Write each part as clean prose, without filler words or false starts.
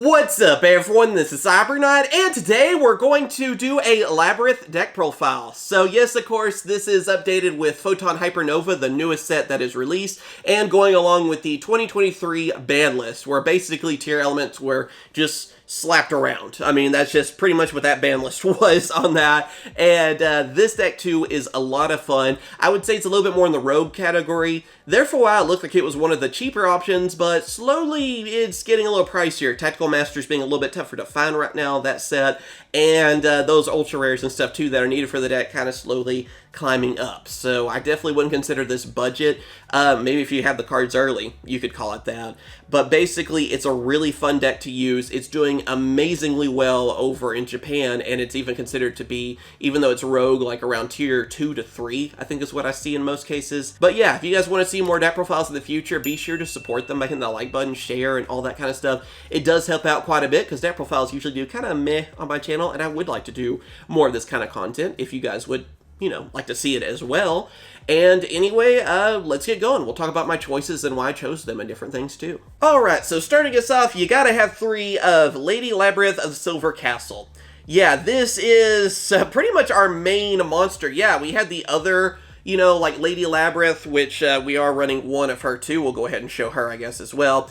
What's up everyone, this is CyberKnight, and today we're going to do a Labrynth deck profile. So yes, of course, this is updated with Photon Hypernova, the newest set that is released, and going along with the 2023 ban list, where basically tier elements were just slapped around. I mean, that's just pretty much what that ban list was on that. And this deck too is a lot of fun. I would say it's a little bit more in the rogue category. There for a while it looked like it was one of the cheaper options, but slowly it's getting a little pricier. Tactical Masters being a little bit tougher to find right now, that set, and those ultra rares and stuff too that are needed for the deck kind of slowly climbing up. So I definitely wouldn't consider this budget. Maybe if you have the cards early, you could call it that. But basically, it's a really fun deck to use. It's doing amazingly well over in Japan, and it's even considered to be, even though it's rogue, like around tier 2 to 3, I think is what I see in most cases. But yeah, if you guys want to see more deck profiles in the future, be sure to support them by hitting the like button, share, and all that kind of stuff. It does help out quite a bit, because deck profiles usually do kind of meh on my channel, and I would like to do more of this kind of content if you guys would, you know, like to see it as well. And anyway, let's get going. We'll talk about my choices and why I chose them and different things too. Alright, so starting us off, you gotta have 3 of Lady Labrynth of Silver Castle. Yeah, this is pretty much our main monster. Yeah, we had the other, you know, like Lady Labrynth, which we are running one of her too. We'll go ahead and show her, I guess, as well.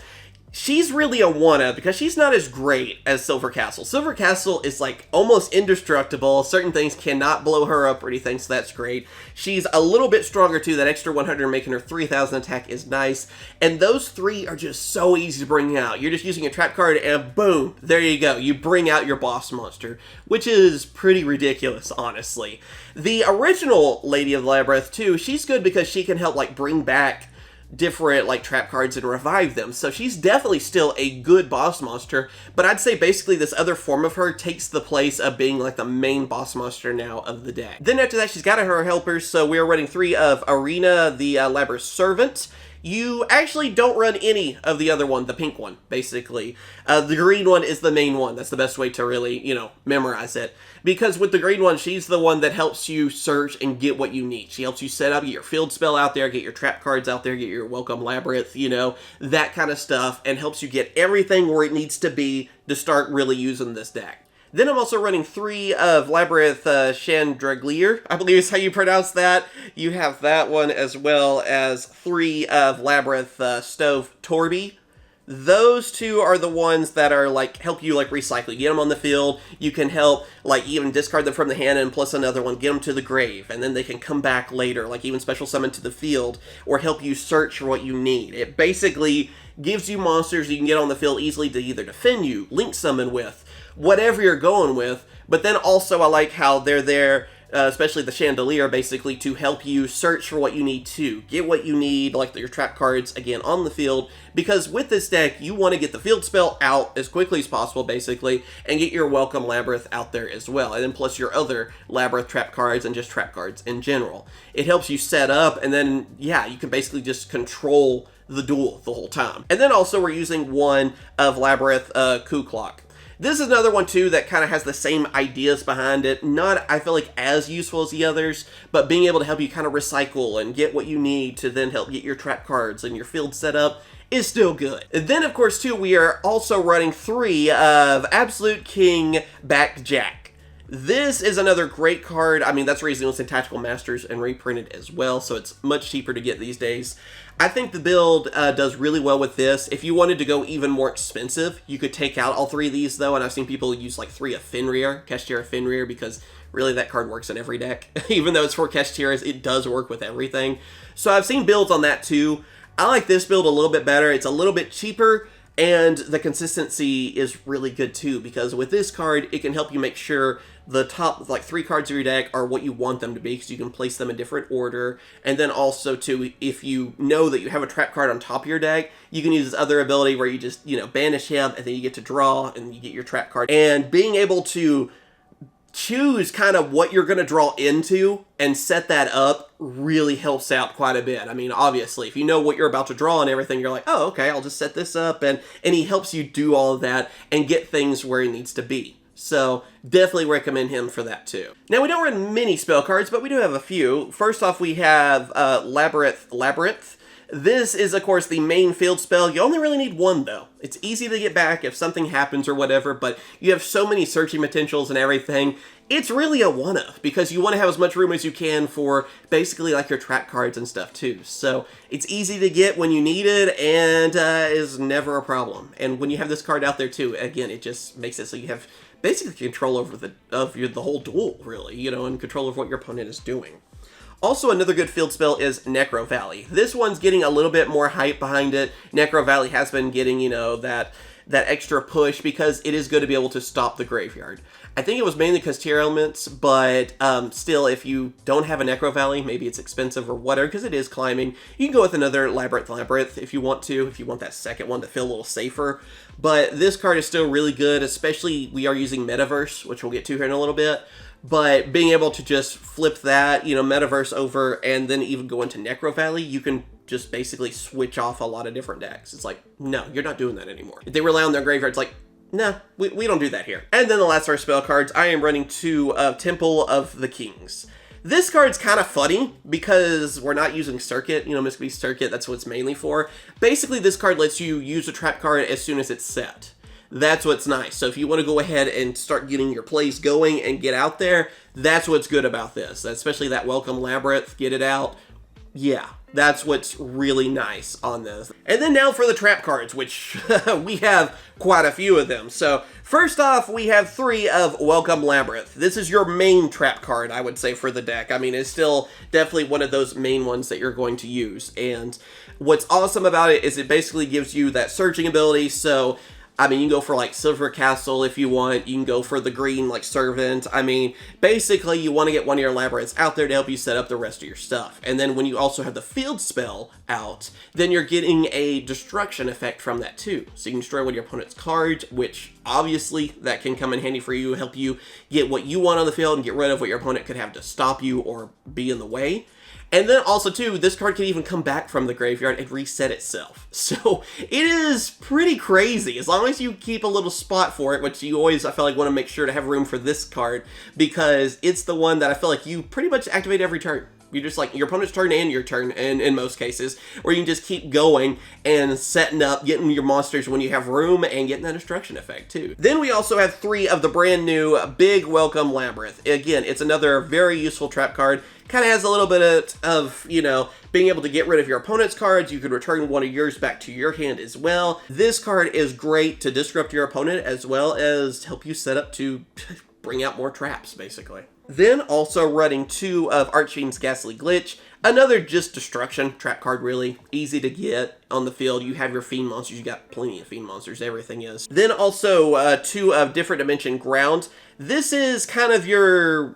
She's really a one-of because she's not as great as Silver Castle. Silver Castle is like almost indestructible. Certain things cannot blow her up or anything, so that's great. She's a little bit stronger too. That extra 100 making her 3,000 attack is nice. And those 3 are just so easy to bring out. You're just using a trap card and boom, there you go. You bring out your boss monster, which is pretty ridiculous, honestly. The original Lady of Labrynth too, she's good because she can help like bring back different like trap cards and revive them, so she's definitely still a good boss monster, but I'd say basically this other form of her takes the place of being like the main boss monster now of the deck. Then after that, she's got her helpers, so we're running 3 of Arena, the Labrynth Servant. You actually don't run any of the other one, the pink one, basically. The green one is the main one. That's the best way to really, you know, memorize it. Because with the green one, she's the one that helps you search and get what you need. She helps you set up, get your field spell out there, get your trap cards out there, get your welcome Labrynth, you know, that kind of stuff, and helps you get everything where it needs to be to start really using this deck. Then I'm also running 3 of Labrynth Chandraglier, I believe is how you pronounce that. You have that one, as well as 3 of Labrynth Stove Torby. Those 2 are the ones that are like help you like recycle. You get them on the field, you can help like even discard them from the hand and plus another one, get them to the grave, and then they can come back later, like even special summon to the field, or help you search for what you need. It basically gives you monsters you can get on the field easily to either defend you, link summon with, whatever you're going with. But then also I like how they're there, especially the Chandelier, basically to help you search for what you need to. Get what you need, like your trap cards, again, on the field. Because with this deck, you want to get the field spell out as quickly as possible, basically, and get your welcome Labrynth out there as well. And then plus your other Labrynth trap cards and just trap cards in general. It helps you set up, and then, yeah, you can basically just control the duel the whole time. And then also we're using 1 of Labrynth Ku-Klok. This is another one too that kind of has the same ideas behind it. Not, I feel like, as useful as the others, but being able to help you kind of recycle and get what you need to then help get your trap cards and your field set up is still good. And then of course too, we are also running 3 of Absolute King Backjack. This is another great card. I mean, that's the reason it was in Tactical Masters and reprinted as well, so it's much cheaper to get these days. I think the build does really well with this. If you wanted to go even more expensive, you could take out all 3 of these though, and I've seen people use like 3 of Fenrir, Kashtira Fenrir, because really that card works in every deck. Even though it's for Kashtiras, it does work with everything. So I've seen builds on that too. I like this build a little bit better. It's a little bit cheaper, and the consistency is really good too, because with this card, it can help you make sure the top like 3 cards of your deck are what you want them to be, because you can place them in different order. And then also too, if you know that you have a trap card on top of your deck, you can use this other ability where you just, you know, banish him, and then you get to draw, and you get your trap card. And being able to choose kind of what you're going to draw into and set that up really helps out quite a bit. I mean, obviously, if you know what you're about to draw and everything, you're like, oh, okay, I'll just set this up, and he helps you do all of that and get things where he needs to be. So definitely recommend him for that too. Now, we don't run many spell cards, but we do have a few. First off, we have Labrynth. This is, of course, the main field spell. You only really need one, though. It's easy to get back if something happens or whatever, but you have so many searching potentials and everything. It's really a one-of, because you want to have as much room as you can for basically like your trap cards and stuff, too. So it's easy to get when you need it, and is never a problem. And when you have this card out there, too, again, it just makes it so you have basically control over the whole duel, really, you know, and control of what your opponent is doing. Also, another good field spell is Necro Valley. This one's getting a little bit more hype behind it. Necro Valley has been getting, you know, that extra push because it is good to be able to stop the graveyard. I think it was mainly because tier elements, but still, if you don't have a Necro Valley, maybe it's expensive or whatever, because it is climbing, you can go with another Labrynth if you want to, if you want that second one to feel a little safer. But this card is still really good, especially we are using Metaverse, which we'll get to here in a little bit. But being able to just flip that, you know, Metaverse over and then even go into Necro Valley, you can just basically switch off a lot of different decks. It's like, no, you're not doing that anymore. If they rely on their graveyards, like, no, we don't do that here. And then the last of our spell cards, I am running 2 of Temple of the Kings. This card's kind of funny because we're not using Circuit, you know, Mystic Beast Circuit, that's what it's mainly for. Basically, this card lets you use a trap card as soon as it's set. That's what's nice. So if you want to go ahead and start getting your plays going and get out there, that's what's good about this. Especially that Welcome Labrynth, get it out. Yeah, that's what's really nice on this. And then now for the trap cards, which we have quite a few of them. So first off, we have 3 of Welcome Labrynth. This is your main trap card, I would say, for the deck. I mean, it's still definitely one of those main ones that you're going to use. And what's awesome about it is it basically gives you that searching ability. So I mean, you can go for like Silver Castle if you want. You can go for the green like Servant. I mean, basically you want to get one of your Labyrinths out there to help you set up the rest of your stuff. And then when you also have the field spell out, then you're getting a destruction effect from that too. So you can destroy one of your opponent's cards, which obviously that can come in handy for you, help you get what you want on the field and get rid of what your opponent could have to stop you or be in the way. And then also, too, this card can even come back from the graveyard and reset itself. So it is pretty crazy. As long as you keep a little spot for it, which you always, I feel like, want to make sure to have room for this card, because it's the one that I feel like you pretty much activate every turn. You just like your opponent's turn and your turn in most cases, or you can just keep going and setting up, getting your monsters when you have room and getting that destruction effect too. Then we also have 3 of the brand new Big Welcome Labrynth. Again, it's another very useful trap card. Kind of has a little bit of, you know, being able to get rid of your opponent's cards. You could return one of yours back to your hand as well. This card is great to disrupt your opponent as well as help you set up to bring out more traps, basically. Then also running 2 of Archfiend's Ghastly Glitch. Another just destruction trap card, really. Easy to get on the field. You have your Fiend monsters. You got plenty of Fiend monsters. Everything is. Then also 2 of Different Dimension Ground. This is kind of your,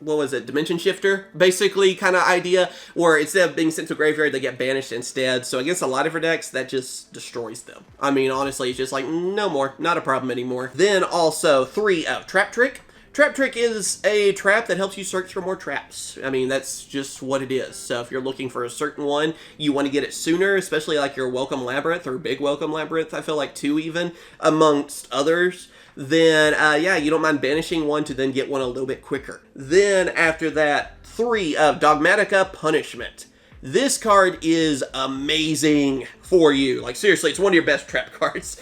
what was it, Dimension Shifter, basically, kind of idea, where instead of being sent to a graveyard, they get banished instead. So against a lot of your decks, that just destroys them. I mean, honestly, it's just like, no more, not a problem anymore. Then also 3 of Trap Trick. Trap Trick is a trap that helps you search for more traps. I mean, that's just what it is. So if you're looking for a certain one, you want to get it sooner, especially like your Welcome Labrynth or Big Welcome Labrynth, I feel like 2 even, amongst others, then yeah, you don't mind banishing one to then get one a little bit quicker. Then after that, 3 of Dogmatica Punishment. This card is amazing for you. Like, seriously, it's one of your best trap cards.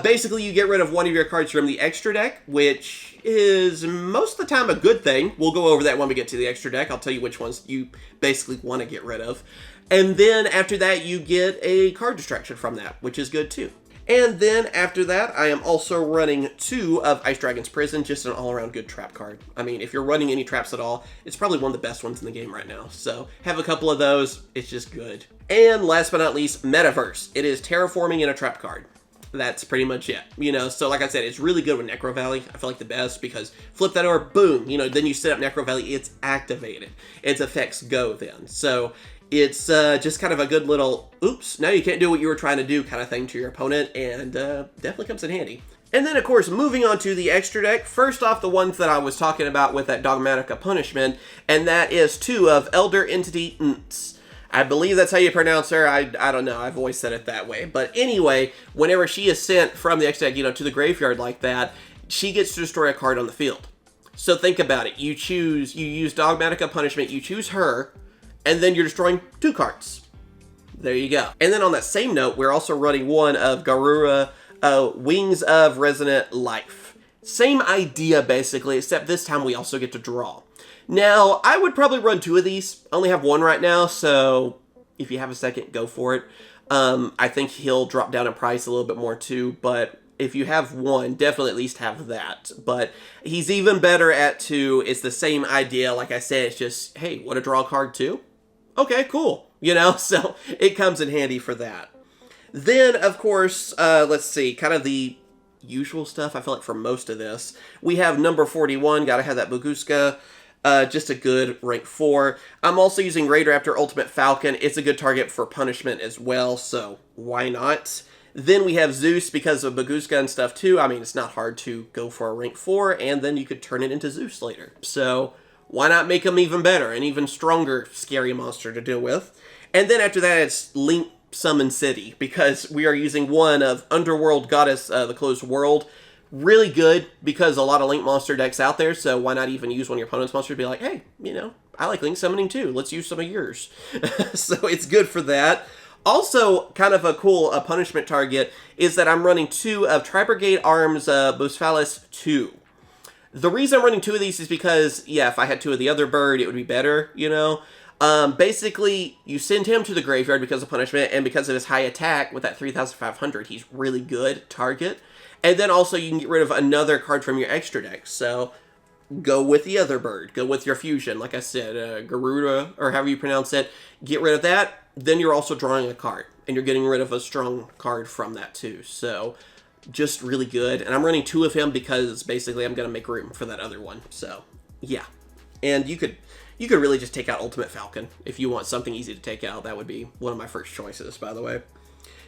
Basically, you get rid of one of your cards from the extra deck, which is most of the time a good thing. We'll go over that when we get to the extra deck. I'll tell you which ones you basically want to get rid of. And then after that, you get a card distraction from that, which is good too. And then after that, I am also running 2 of Ice Dragon's Prison, just an all-around good trap card. I mean, if you're running any traps at all, it's probably one of the best ones in the game right now. So have a couple of those, it's just good. And last but not least, Metaverse. It is terraforming in a trap card. That's pretty much it. You know, so like I said, it's really good with Necro Valley. I feel like the best because flip that over, boom, you know, then you set up Necro Valley, it's activated. Its effects go then. So it's just kind of a good little, oops, now you can't do what you were trying to do kind of thing to your opponent, and definitely comes in handy. And then, of course, moving on to the extra deck, first off, the ones that I was talking about with that Dogmatica Punishment, and that is 2 of Elder Entity Nts. I believe that's how you pronounce her. I don't know. I've always said it that way. But anyway, whenever she is sent from the extra deck, you know, to the graveyard like that, she gets to destroy a card on the field. So think about it. You use Dogmatica Punishment, you choose her, and then you're destroying 2 cards. There you go. And then on that same note, we're also running one of Garura, Wings of Resonant Life. Same idea, basically, except this time we also get to draw. Now, I would probably run 2 of these. I only have 1 right now, so if you have a second, go for it. I think he'll drop down in price a little bit more too, but if you have 1, definitely at least have that. But he's even better at 2. It's the same idea. Like I said, it's just, hey, want to draw a card too? Okay, cool. You know, so it comes in handy for that. Then, of course, let's see, kind of the usual stuff, I feel like, for most of this. We have number 41, gotta have that Buguska. Just a good rank 4. I'm also using Raidraptor Ultimate Falcon. It's a good target for punishment as well, so why not? Then we have Zeus because of Buguska and stuff too. I mean, it's not hard to go for a rank 4, and then you could turn it into Zeus later. So why not make him even better, an even stronger scary monster to deal with? And then after that, it's Link Summon City, because we are using one of Underworld Goddess, the Closed World. Really good, because a lot of Link monster decks out there, so why not even use one of your opponent's monsters to be like, hey, you know, I like Link Summoning too, let's use some of yours. So it's good for that. Also, kind of a cool punishment target is that I'm running 2 of Tri-Brigade Arms Bosphalis 2. The reason I'm running 2 of these is because, yeah, if I had 2 of the other bird, it would be better, you know? Basically, you send him to the graveyard because of punishment, and because of his high attack, with that 3,500, he's really good target. And then also you can get rid of another card from your extra deck. So go with the other bird. Go with your fusion. Like I said, Garuda, or however you pronounce it. Get rid of that. Then you're also drawing a card. And you're getting rid of a strong card from that too. So just really good. And I'm running 2 of him because basically I'm going to make room for that other one. So yeah. And you could really just take out Ultimate Falcon if you want something easy to take out. That would be one of my first choices, by the way.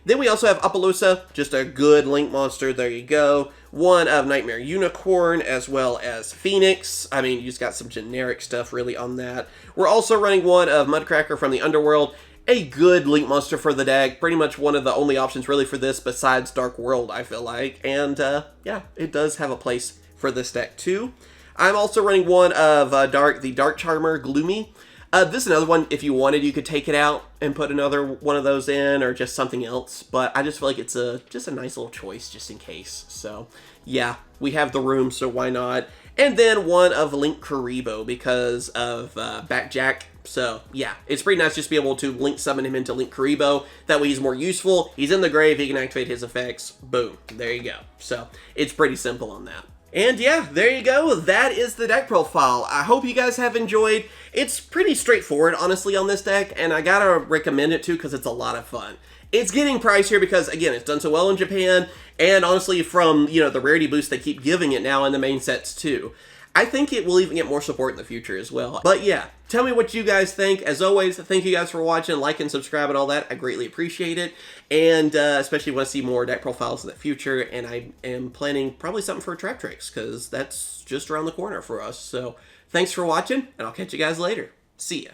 Then we also have Appaloosa, just a good Link monster, there you go. One of Nightmare Unicorn, as well as Phoenix. I mean, you just got some generic stuff really on that. We're also running one of Mudcracker from the Underworld, a good Link monster for the deck. Pretty much one of the only options really for this besides Dark World, I feel like. And yeah, it does have a place for this deck too. I'm also running one of the Dark Charmer Gloomy. This is another one, if you wanted, you could take it out and put another one of those in, or just something else, but I just feel like it's just a nice little choice, just in case. So, yeah, we have the room, so why not? And then one of Link Karibo, because of Backjack. So, yeah, it's pretty nice just to be able to Link summon him into Link Karibo. That way he's more useful, he's in the grave, he can activate his effects, boom, there you go. So, it's pretty simple on that. And yeah, there you go. That is the deck profile. I hope you guys have enjoyed. It's pretty straightforward, honestly, on this deck, and I gotta recommend it too because it's a lot of fun. It's getting pricier because, again, it's done so well in Japan, and honestly, from, you know, the rarity boost they keep giving it now in the main sets too. I think it will even get more support in the future as well. But yeah, tell me what you guys think. As always, thank you guys for watching, like and subscribe and all that. I greatly appreciate it. And especially want to see more deck profiles in the future. And I am planning probably something for Trap Tricks, because that's just around the corner for us. So thanks for watching, and I'll catch you guys later. See ya.